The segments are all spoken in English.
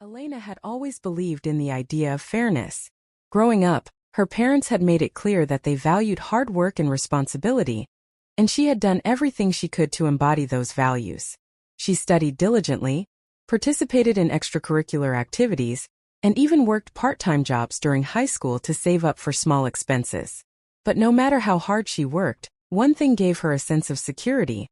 Elena had always believed in the idea of fairness. Growing up, her parents had made it clear that they valued hard work and responsibility, and she had done everything she could to embody those values. She studied diligently, participated in extracurricular activities, and even worked part-time jobs during high school to save up for small expenses. But no matter how hard she worked, one thing gave her a sense of security.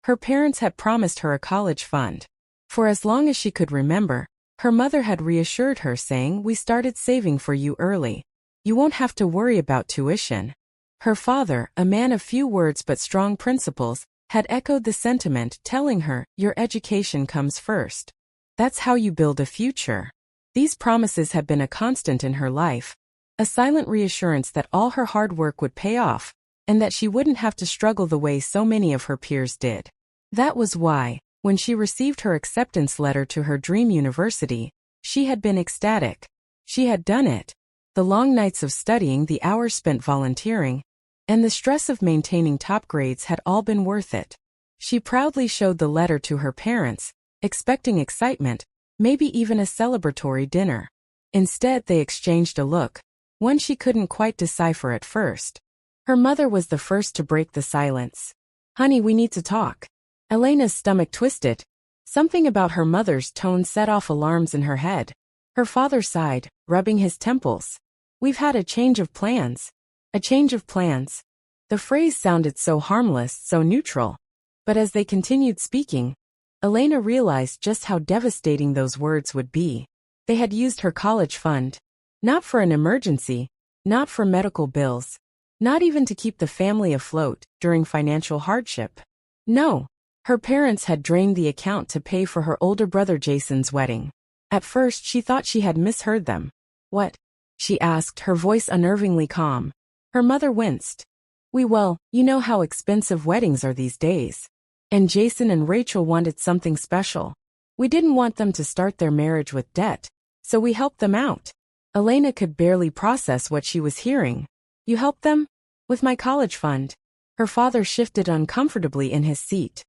Her parents had promised her a college fund. For as long as she could remember, her mother had reassured her, saying, "We started saving for you early. You won't have to worry about tuition." Her father, a man of few words but strong principles, had echoed the sentiment, telling her, "Your education comes first. That's how you build a future." These promises had been a constant in her life, a silent reassurance that all her hard work would pay off, and that she wouldn't have to struggle the way so many of her peers did. That was why, when she received her acceptance letter to her dream university, she had been ecstatic. She had done it. The long nights of studying, the hours spent volunteering, and the stress of maintaining top grades had all been worth it. She proudly showed the letter to her parents, expecting excitement, maybe even a celebratory dinner. Instead, they exchanged a look, one she couldn't quite decipher at first. Her mother was the first to break the silence. "Honey, we need to talk." Elena's stomach twisted. Something about her mother's tone set off alarms in her head. Her father sighed, rubbing his temples. "We've had a change of plans." A change of plans. The phrase sounded so harmless, so neutral. But as they continued speaking, Elena realized just how devastating those words would be. They had used her college fund. Not for an emergency, not for medical bills, not even to keep the family afloat during financial hardship. No. Her parents had drained the account to pay for her older brother Jason's wedding. At first she thought she had misheard them. "What?" she asked, her voice unnervingly calm. Her mother winced. Well, you know how expensive weddings are these days. And Jason and Rachel wanted something special. We didn't want them to start their marriage with debt, so we helped them out." Elena could barely process what she was hearing. "You helped them? With my college fund?" Her father shifted uncomfortably in his seat.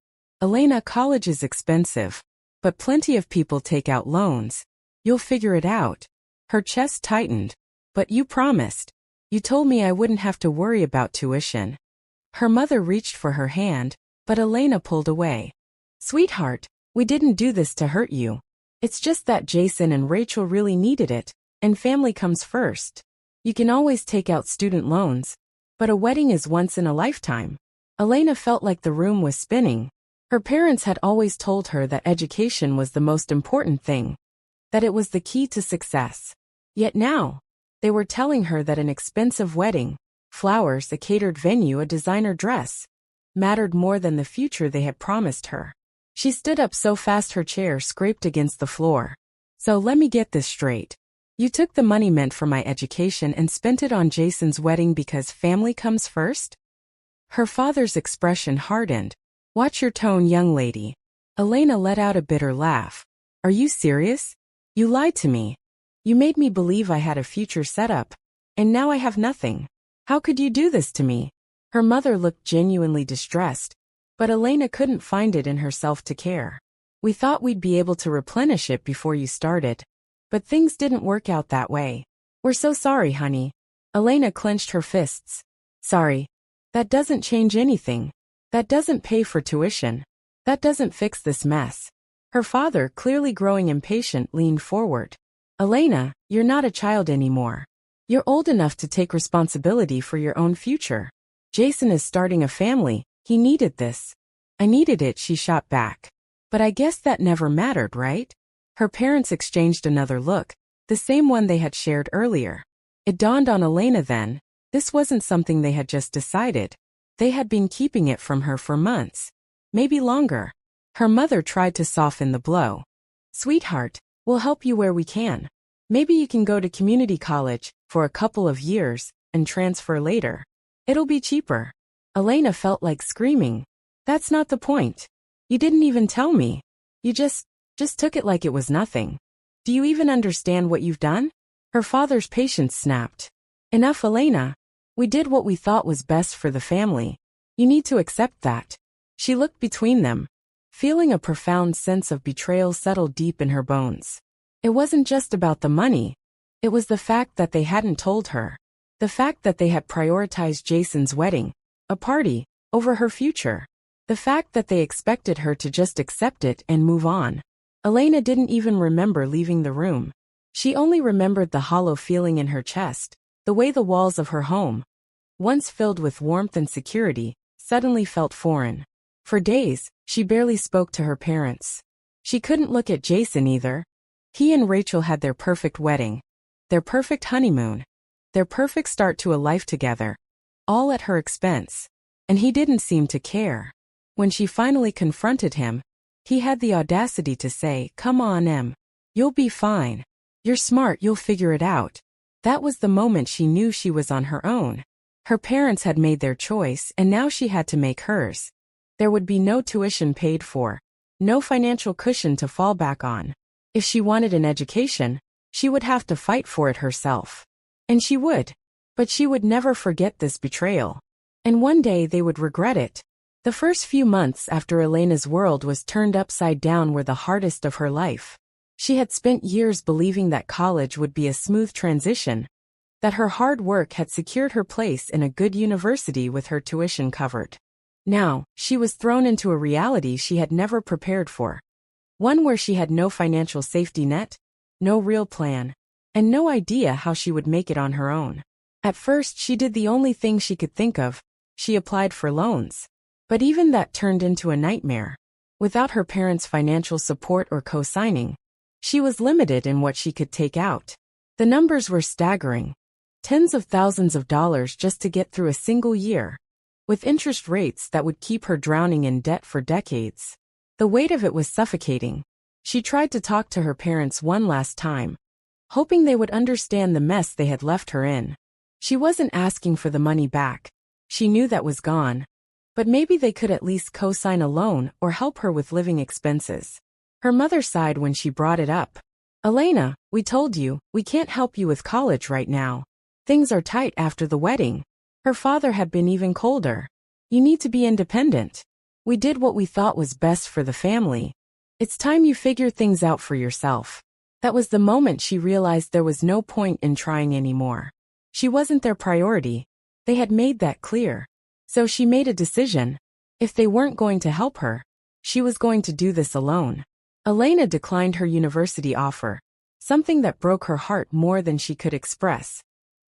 "Elena, college is expensive, but plenty of people take out loans. You'll figure it out." Her chest tightened. "But you promised. You told me I wouldn't have to worry about tuition." Her mother reached for her hand, but Elena pulled away. "Sweetheart, we didn't do this to hurt you. It's just that Jason and Rachel really needed it, and family comes first. You can always take out student loans, but a wedding is once in a lifetime." Elena felt like the room was spinning. Her parents had always told her that education was the most important thing, that it was the key to success. Yet now, they were telling her that an expensive wedding, flowers, a catered venue, a designer dress, mattered more than the future they had promised her. She stood up so fast her chair scraped against the floor. "So let me get this straight. You took the money meant for my education and spent it on Jason's wedding because family comes first?" Her father's expression hardened. "Watch your tone, young lady." Elena let out a bitter laugh. "Are you serious? You lied to me. You made me believe I had a future set up, and now I have nothing. How could you do this to me?" Her mother looked genuinely distressed, but Elena couldn't find it in herself to care. "We thought we'd be able to replenish it before you started, but things didn't work out that way. We're so sorry, honey." Elena clenched her fists. "Sorry. That doesn't change anything. That doesn't pay for tuition. That doesn't fix this mess." Her father, clearly growing impatient, leaned forward. "Elena, you're not a child anymore. You're old enough to take responsibility for your own future. Jason is starting a family. He needed this." "I needed it," she shot back. "But I guess that never mattered, right?" Her parents exchanged another look, the same one they had shared earlier. It dawned on Elena then, this wasn't something they had just decided. They had been keeping it from her for months, maybe longer. Her mother tried to soften the blow. "Sweetheart, we'll help you where we can. Maybe you can go to community college for a couple of years and transfer later. It'll be cheaper." Elena felt like screaming. "That's not the point. You didn't even tell me. You just took it like it was nothing. Do you even understand what you've done?" Her father's patience snapped. "Enough, Elena. We did what we thought was best for the family. You need to accept that." She looked between them, feeling a profound sense of betrayal settle deep in her bones. It wasn't just about the money. It was the fact that they hadn't told her. The fact that they had prioritized Jason's wedding, a party, over her future. The fact that they expected her to just accept it and move on. Elena didn't even remember leaving the room. She only remembered the hollow feeling in her chest, the way the walls of her home, once filled with warmth and security, suddenly felt foreign. For days, she barely spoke to her parents. She couldn't look at Jason either. He and Rachel had their perfect wedding, their perfect honeymoon, their perfect start to a life together, all at her expense. And he didn't seem to care. When she finally confronted him, he had the audacity to say, "Come on, Em. You'll be fine. You're smart, you'll figure it out." That was the moment she knew she was on her own. Her parents had made their choice and now she had to make hers. There would be no tuition paid for, no financial cushion to fall back on. If she wanted an education, she would have to fight for it herself. And she would. But she would never forget this betrayal. And one day they would regret it. The first few months after Elena's world was turned upside down were the hardest of her life. She had spent years believing that college would be a smooth transition, that her hard work had secured her place in a good university with her tuition covered. Now, she was thrown into a reality she had never prepared for. One where she had no financial safety net, no real plan, and no idea how she would make it on her own. At first, she did the only thing she could think of. She applied for loans. But even that turned into a nightmare. Without her parents' financial support or co-signing, she was limited in what she could take out. The numbers were staggering. Tens of thousands of dollars just to get through a single year, with interest rates that would keep her drowning in debt for decades. The weight of it was suffocating. She tried to talk to her parents one last time, hoping they would understand the mess they had left her in. She wasn't asking for the money back. She knew that was gone. But maybe they could at least co-sign a loan or help her with living expenses. Her mother sighed when she brought it up. "Elena, we told you, we can't help you with college right now. Things are tight after the wedding." Her father had been even colder. "You need to be independent. We did what we thought was best for the family. It's time you figure things out for yourself." That was the moment she realized there was no point in trying anymore. She wasn't their priority. They had made that clear. So she made a decision. If they weren't going to help her, she was going to do this alone. Elena declined her university offer, something that broke her heart more than she could express,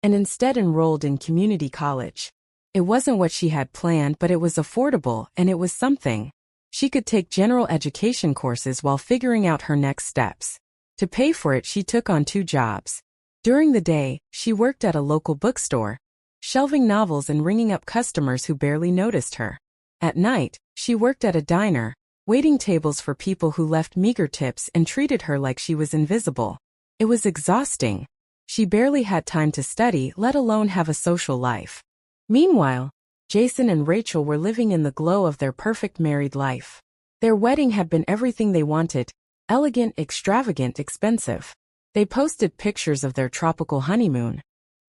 and instead enrolled in community college. It wasn't what she had planned, but it was affordable and it was something. She could take general education courses while figuring out her next steps. To pay for it, she took on 2 jobs. During the day, she worked at a local bookstore, shelving novels and ringing up customers who barely noticed her. At night, she worked at a diner, waiting tables for people who left meager tips and treated her like she was invisible. It was exhausting. She barely had time to study, let alone have a social life. Meanwhile, Jason and Rachel were living in the glow of their perfect married life. Their wedding had been everything they wanted: elegant, extravagant, expensive. They posted pictures of their tropical honeymoon,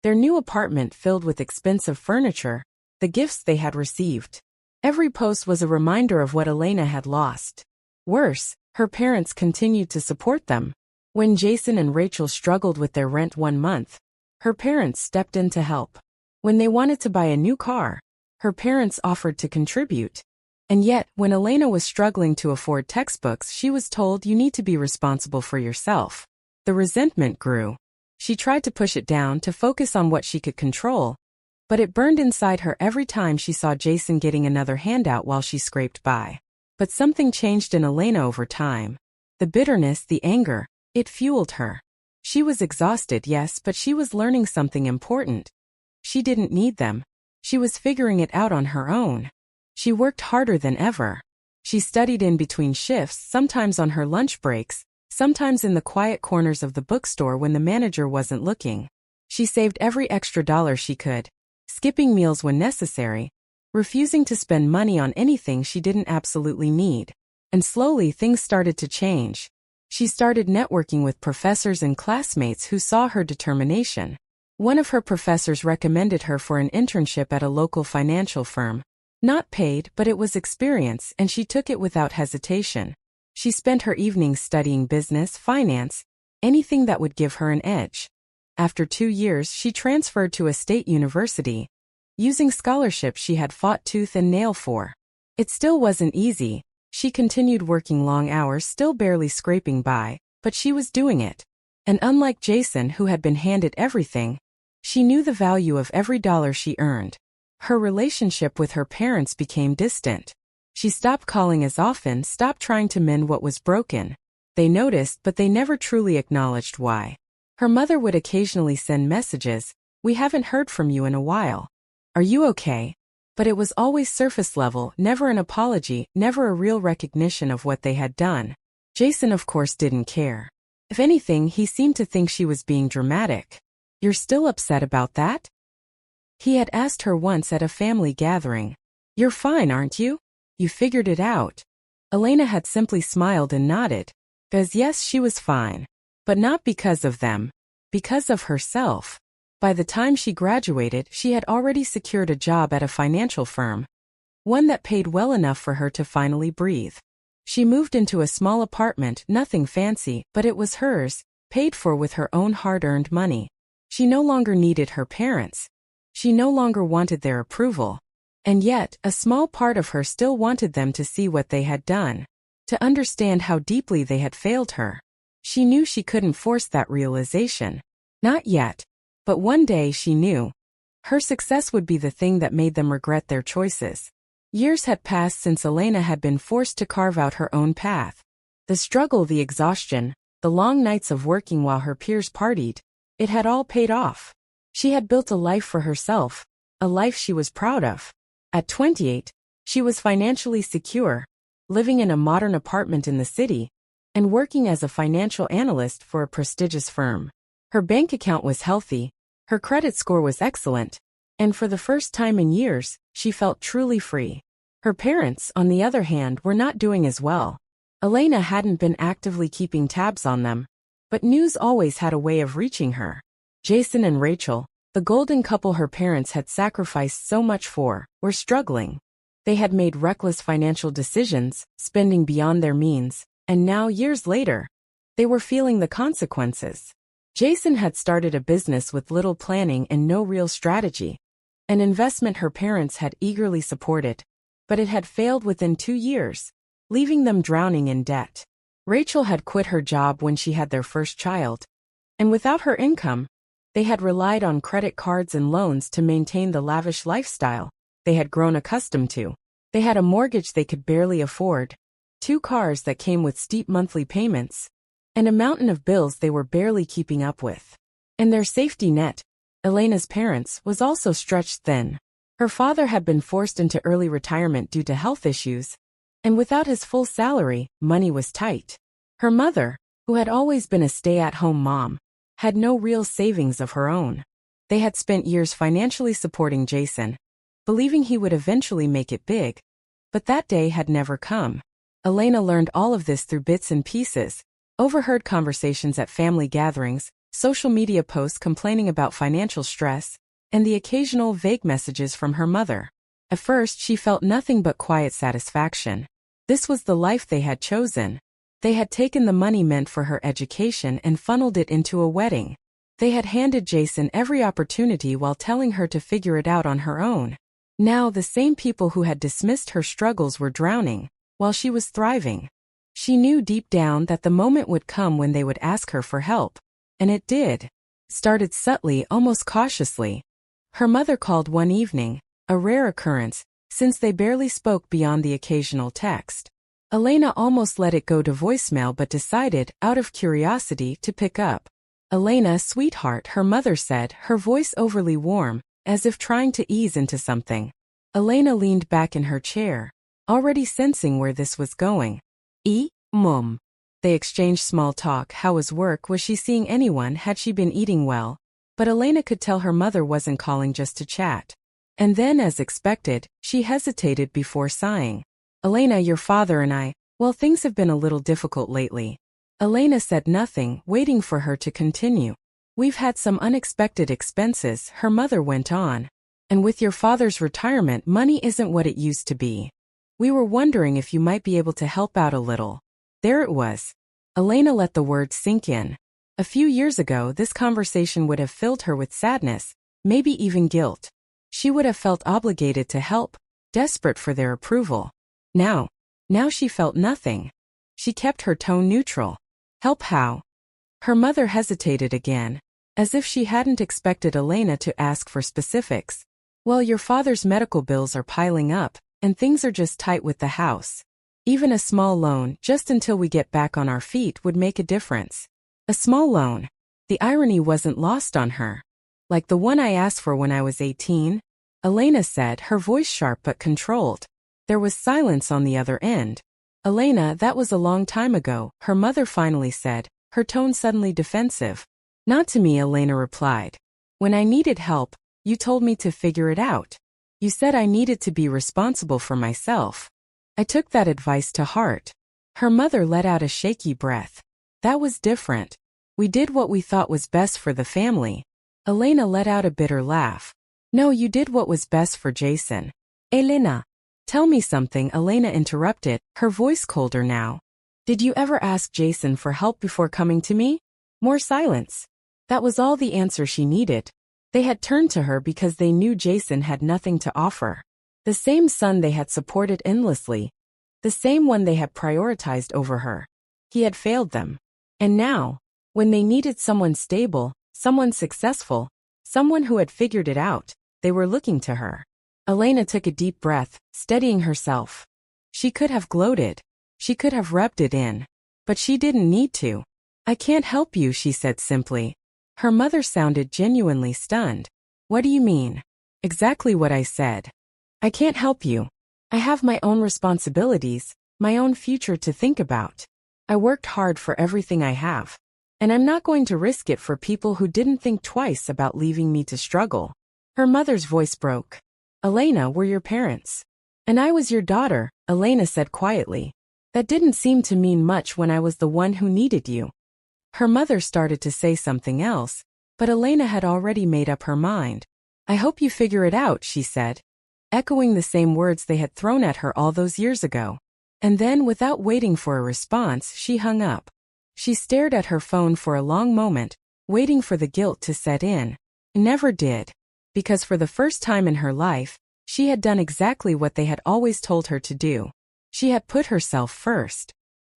their new apartment filled with expensive furniture, the gifts they had received. Every post was a reminder of what Elena had lost. Worse, her parents continued to support them. When Jason and Rachel struggled with their rent one month, her parents stepped in to help. When they wanted to buy a new car, her parents offered to contribute. And yet, when Elena was struggling to afford textbooks, she was told, "You need to be responsible for yourself." The resentment grew. She tried to push it down, to focus on what she could control, but it burned inside her every time she saw Jason getting another handout while she scraped by. But something changed in Elena over time. The bitterness, the anger, it fueled her. She was exhausted, yes, but she was learning something important. She didn't need them. She was figuring it out on her own. She worked harder than ever. She studied in between shifts, sometimes on her lunch breaks, sometimes in the quiet corners of the bookstore when the manager wasn't looking. She saved every extra dollar she could, skipping meals when necessary, refusing to spend money on anything she didn't absolutely need. And slowly things started to change. She started networking with professors and classmates who saw her determination. One of her professors recommended her for an internship at a local financial firm. Not paid, but it was experience, and she took it without hesitation. She spent her evenings studying business, finance, anything that would give her an edge. After 2 years, she transferred to a state university, using scholarships she had fought tooth and nail for. It still wasn't easy. She continued working long hours, still barely scraping by, but she was doing it. And unlike Jason, who had been handed everything, she knew the value of every dollar she earned. Her relationship with her parents became distant. She stopped calling as often, stopped trying to mend what was broken. They noticed, but they never truly acknowledged why. Her mother would occasionally send messages, "We haven't heard from you in a while. Are you okay?" But it was always surface level, never an apology, never a real recognition of what they had done. Jason, of course, didn't care. If anything, he seemed to think she was being dramatic. "You're still upset about that?" he had asked her once at a family gathering. "You're fine, aren't you? You figured it out." Elena had simply smiled and nodded. Because yes, she was fine. But not because of them. Because of herself. By the time she graduated, she had already secured a job at a financial firm. One that paid well enough for her to finally breathe. She moved into a small apartment, nothing fancy, but it was hers, paid for with her own hard-earned money. She no longer needed her parents. She no longer wanted their approval. And yet, a small part of her still wanted them to see what they had done. To understand how deeply they had failed her. She knew she couldn't force that realization. Not yet. But one day she knew. Her success would be the thing that made them regret their choices. Years had passed since Elena had been forced to carve out her own path. The struggle, the exhaustion, the long nights of working while her peers partied, it had all paid off. She had built a life for herself, a life she was proud of. At 28, she was financially secure, living in a modern apartment in the city, and working as a financial analyst for a prestigious firm. Her bank account was healthy, her credit score was excellent, and for the first time in years, she felt truly free. Her parents, on the other hand, were not doing as well. Elena hadn't been actively keeping tabs on them, but news always had a way of reaching her. Jason and Rachel, the golden couple her parents had sacrificed so much for, were struggling. They had made reckless financial decisions, spending beyond their means, and now, years later, they were feeling the consequences. Jason had started a business with little planning and no real strategy. An investment her parents had eagerly supported, but it had failed within 2 years, leaving them drowning in debt. Rachel had quit her job when she had their first child, and without her income, they had relied on credit cards and loans to maintain the lavish lifestyle they had grown accustomed to. They had a mortgage they could barely afford, 2 cars that came with steep monthly payments, and a mountain of bills they were barely keeping up with. And their safety net, Elena's parents, was also stretched thin. Her father had been forced into early retirement due to health issues, and without his full salary, money was tight. Her mother, who had always been a stay-at-home mom, had no real savings of her own. They had spent years financially supporting Jason, believing he would eventually make it big, but that day had never come. Elena learned all of this through bits and pieces, overheard conversations at family gatherings, social media posts complaining about financial stress, and the occasional vague messages from her mother. At first, she felt nothing but quiet satisfaction. This was the life they had chosen. They had taken the money meant for her education and funneled it into a wedding. They had handed Jason every opportunity while telling her to figure it out on her own. Now, the same people who had dismissed her struggles were drowning, while she was thriving. She knew deep down that the moment would come when they would ask her for help. And it did. Started subtly, almost cautiously. Her mother called one evening, a rare occurrence, since they barely spoke beyond the occasional text. Elena almost let it go to voicemail but decided, out of curiosity, to pick up. "Elena, sweetheart," her mother said, her voice overly warm, as if trying to ease into something. Elena leaned back in her chair, already sensing where this was going. Mom." They exchanged small talk. How was work? Was she seeing anyone? Had she been eating well? But Elena could tell her mother wasn't calling just to chat. And then, as expected, she hesitated before sighing. "Elena, your father and I, well, things have been a little difficult lately." Elena said nothing, waiting for her to continue. "We've had some unexpected expenses," her mother went on. "And with your father's retirement, money isn't what it used to be. We were wondering if you might be able to help out a little." There it was. Elena let the words sink in. A few years ago, this conversation would have filled her with sadness, maybe even guilt. She would have felt obligated to help, desperate for their approval. Now she felt nothing. She kept her tone neutral. Help how? Her mother hesitated again, as if she hadn't expected Elena to ask for specifics. Well, your father's medical bills are piling up, and things are just tight with the house. Even a small loan, just until we get back on our feet, would make a difference. A small loan. The irony wasn't lost on her. Like the one I asked for when I was 18? Elena said, her voice sharp but controlled. There was silence on the other end. Elena, that was a long time ago, her mother finally said, her tone suddenly defensive. Not to me, Elena replied. When I needed help, you told me to figure it out. You said I needed to be responsible for myself. I took that advice to heart. Her mother let out a shaky breath. That was different. We did what we thought was best for the family. Elena let out a bitter laugh. No, you did what was best for Jason. Elena. Tell me something, Elena interrupted, her voice colder now. Did you ever ask Jason for help before coming to me? More silence. That was all the answer she needed. They had turned to her because they knew Jason had nothing to offer. The same son they had supported endlessly. The same one they had prioritized over her. He had failed them. And now, when they needed someone stable, someone successful, someone who had figured it out, they were looking to her. Elena took a deep breath, steadying herself. She could have gloated. She could have rubbed it in. But she didn't need to. I can't help you, she said simply. Her mother sounded genuinely stunned. What do you mean? Exactly what I said. I can't help you. I have my own responsibilities, my own future to think about. I worked hard for everything I have. And I'm not going to risk it for people who didn't think twice about leaving me to struggle. Her mother's voice broke. Elena, we're your parents. And I was your daughter, Elena said quietly. That didn't seem to mean much when I was the one who needed you. Her mother started to say something else, but Elena had already made up her mind. I hope you figure it out, she said, echoing the same words they had thrown at her all those years ago. And then, without waiting for a response, she hung up. She stared at her phone for a long moment, waiting for the guilt to set in. Never did. Because for the first time in her life, she had done exactly what they had always told her to do. She had put herself first.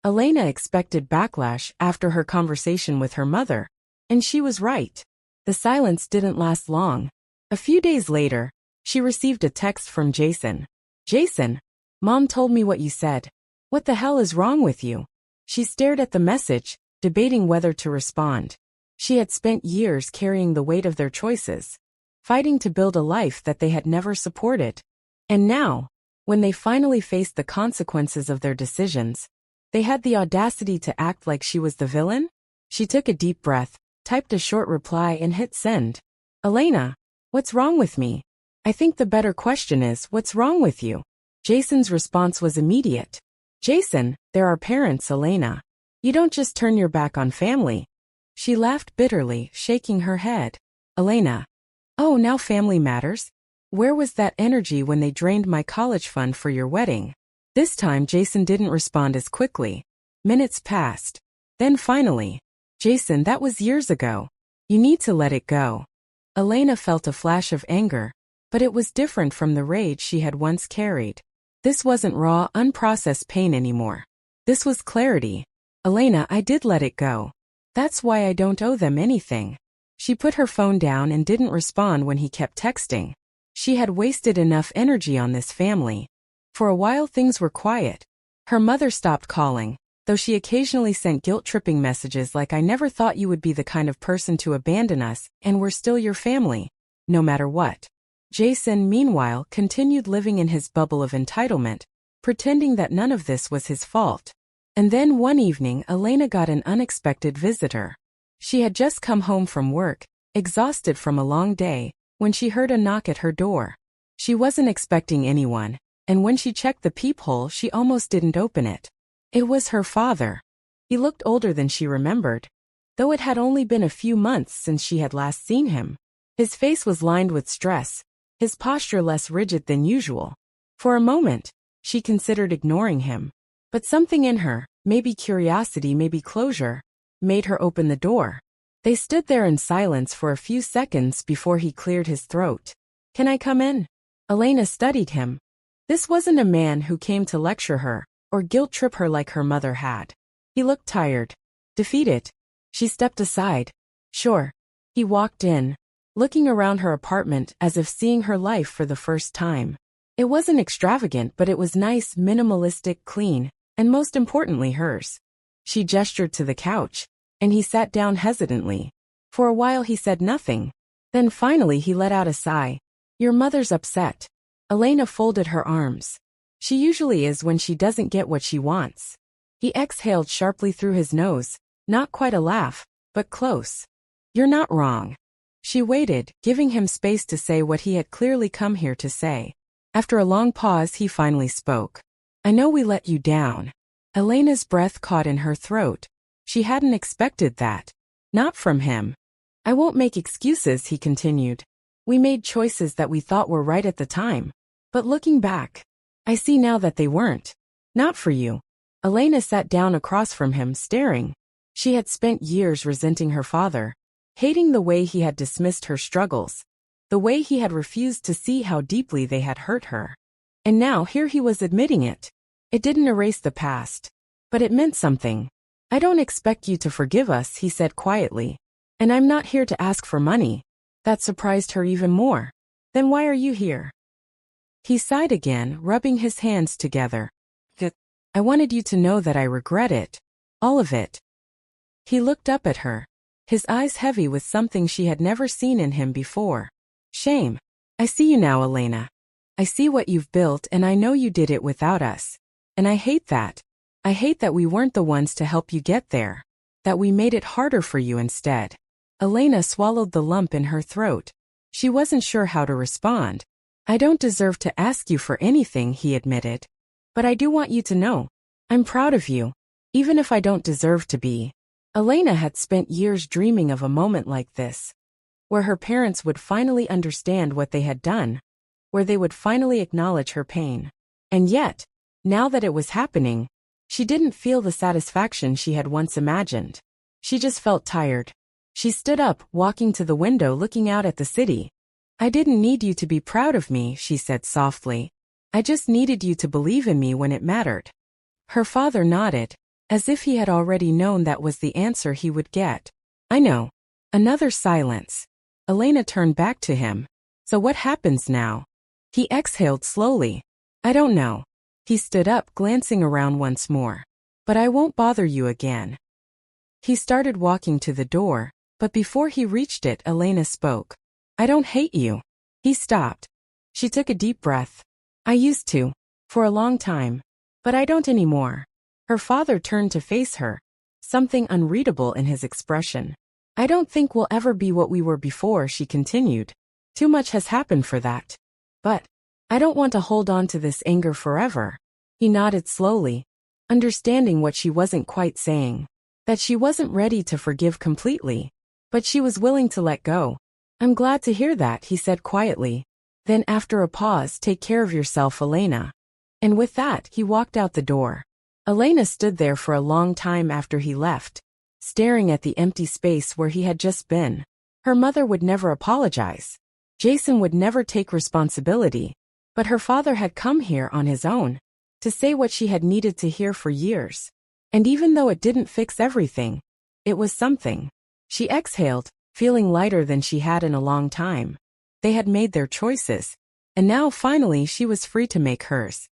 Elena expected backlash after her conversation with her mother, and she was right. The silence didn't last long. A few days later, she received a text from Jason. Jason, Mom told me what you said. What the hell is wrong with you? She stared at the message, debating whether to respond. She had spent years carrying the weight of their choices, fighting to build a life that they had never supported. And now, when they finally faced the consequences of their decisions, they had the audacity to act like she was the villain? She took a deep breath, typed a short reply and hit send. Elena, what's wrong with me? I think the better question is, what's wrong with you? Jason's response was immediate. Jason, there are parents, Elena. You don't just turn your back on family. She laughed bitterly, shaking her head. Elena. Oh, now family matters? Where was that energy when they drained my college fund for your wedding? This time Jason didn't respond as quickly. Minutes passed. Then finally, Jason, that was years ago. You need to let it go. Elena felt a flash of anger, but it was different from the rage she had once carried. This wasn't raw, unprocessed pain anymore. This was clarity. Elena, I did let it go. That's why I don't owe them anything. She put her phone down and didn't respond when he kept texting. She had wasted enough energy on this family. For a while things were quiet. Her mother stopped calling, though she occasionally sent guilt-tripping messages like I never thought you would be the kind of person to abandon us, and we're still your family, no matter what. Jason, meanwhile, continued living in his bubble of entitlement, pretending that none of this was his fault. And then one evening Elena got an unexpected visitor. She had just come home from work, exhausted from a long day, when she heard a knock at her door. She wasn't expecting anyone, and when she checked the peephole she almost didn't open it. It was her father. He looked older than she remembered, though it had only been a few months since she had last seen him. His face was lined with stress, his posture less rigid than usual. For a moment, she considered ignoring him. But something in her, maybe curiosity, maybe closure, made her open the door. They stood there in silence for a few seconds before he cleared his throat. "Can I come in?" Elena studied him. This wasn't a man who came to lecture her or guilt-trip her like her mother had. He looked tired, defeated. She stepped aside. "Sure." He walked in, looking around her apartment as if seeing her life for the first time. It wasn't extravagant, but it was nice, minimalistic, clean, and most importantly hers. She gestured to the couch, and he sat down hesitantly. For a while he said nothing. Then finally he let out a sigh. "Your mother's upset." Elena folded her arms. She usually is when she doesn't get what she wants. He exhaled sharply through his nose, not quite a laugh, but close. "You're not wrong." She waited, giving him space to say what he had clearly come here to say. After a long pause he finally spoke. "I know we let you down." Elena's breath caught in her throat. She hadn't expected that. Not from him. "I won't make excuses," he continued. "We made choices that we thought were right at the time. But looking back, I see now that they weren't. Not for you." Elena sat down across from him, staring. She had spent years resenting her father, hating the way he had dismissed her struggles, the way he had refused to see how deeply they had hurt her. And now here he was admitting it. It didn't erase the past, but it meant something. "I don't expect you to forgive us," he said quietly. "And I'm not here to ask for money." That surprised her even more. "Then why are you here?" He sighed again, rubbing his hands together. "I wanted you to know that I regret it. All of it." He looked up at her, his eyes heavy with something she had never seen in him before. "Shame. I see you now, Elena. I see what you've built, and I know you did it without us. And I hate that. I hate that we weren't the ones to help you get there. That we made it harder for you instead." Elena swallowed the lump in her throat. She wasn't sure how to respond. "I don't deserve to ask you for anything," he admitted. "But I do want you to know. I'm proud of you, even if I don't deserve to be." Elena had spent years dreaming of a moment like this, where her parents would finally understand what they had done, where they would finally acknowledge her pain. And yet, now that it was happening, she didn't feel the satisfaction she had once imagined. She just felt tired. She stood up, walking to the window, looking out at the city. "I didn't need you to be proud of me," she said softly. "I just needed you to believe in me when it mattered." Her father nodded, as if he had already known that was the answer he would get. "I know." Another silence. Elena turned back to him. "So what happens now?" He exhaled slowly. "I don't know." He stood up, glancing around once more. "But I won't bother you again." He started walking to the door, but before he reached it, Elena spoke. "I don't hate you." He stopped. She took a deep breath. "I used to. For a long time. But I don't anymore." Her father turned to face her, something unreadable in his expression. "I don't think we'll ever be what we were before," she continued. "Too much has happened for that. But I don't want to hold on to this anger forever." He nodded slowly, understanding what she wasn't quite saying, that she wasn't ready to forgive completely, but she was willing to let go. "I'm glad to hear that," he said quietly. Then after a pause, "Take care of yourself, Elena." And with that, he walked out the door. Elena stood there for a long time after he left, staring at the empty space where he had just been. Her mother would never apologize. Jason would never take responsibility. But her father had come here on his own, to say what she had needed to hear for years. And even though it didn't fix everything, it was something. She exhaled, feeling lighter than she had in a long time. They had made their choices, and now finally she was free to make hers.